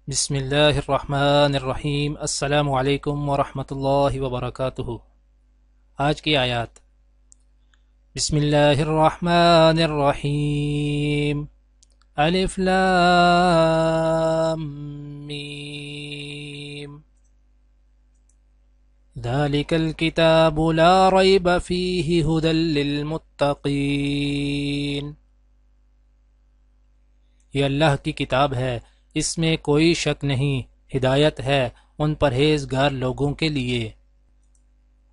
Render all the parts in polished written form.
بسم اللہ الرحمن الرحیم۔ السلام علیکم ورحمۃ اللہ وبرکاتہ۔ آج کی آیات: بسم اللہ الرحمن الرحیم، الف لام میم، ذالک الکتاب لا ریب فیہ ھدی للمتقین۔ یہ اللہ کی کتاب ہے، اس میں کوئی شک نہیں، ہدایت ہے ان پرہیزگار لوگوں کے لیے۔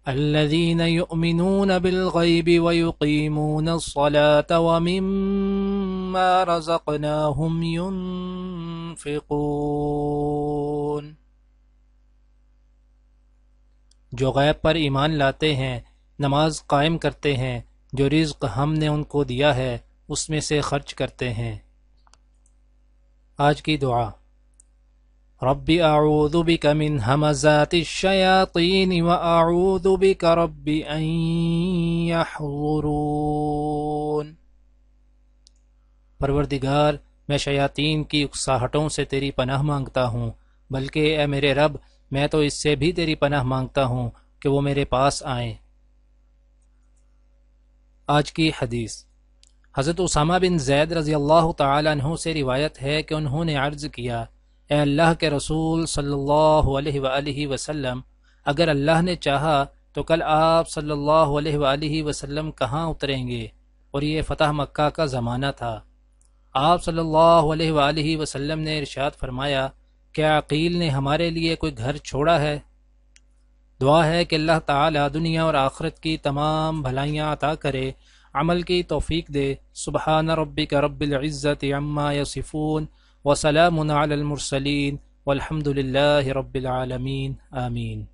الذین یؤمنون بالغیب ویقیمون الصلاة ومما رزقناہم ینفقون۔ جو غیب پر ایمان لاتے ہیں، نماز قائم کرتے ہیں، جو رزق ہم نے ان کو دیا ہے اس میں سے خرچ کرتے ہیں۔ آج کی دعا: رب اعوذ بک من ہمزات الشیاطین واعوذ بک رب ان یحضرون۔ پروردگار، میں شیاطین کی اکساہٹوں سے تیری پناہ مانگتا ہوں، بلکہ اے میرے رب، میں تو اس سے بھی تیری پناہ مانگتا ہوں کہ وہ میرے پاس آئیں۔ آج کی حدیث: حضرت اسامہ بن زید رضی اللہ تعالی عنہ سے روایت ہے کہ انہوں نے عرض کیا، اے اللہ کے رسول صلی اللہ علیہ وآلہ وسلم، اگر اللہ نے چاہا تو کل آپ صلی اللہ علیہ وآلہ وسلم کہاں اتریں گے؟ اور یہ فتح مکہ کا زمانہ تھا۔ آپ صلی اللہ علیہ وآلہ وسلم نے ارشاد فرمایا، کیا عقیل نے ہمارے لیے کوئی گھر چھوڑا ہے؟ دعا ہے کہ اللہ تعالی دنیا اور آخرت کی تمام بھلائیاں عطا کرے، عمل کی توفیق دے۔ سبحان ربک رب العزت عما یصفون وسلام علی المرسلین والحمد للہ رب العالمین، آمین۔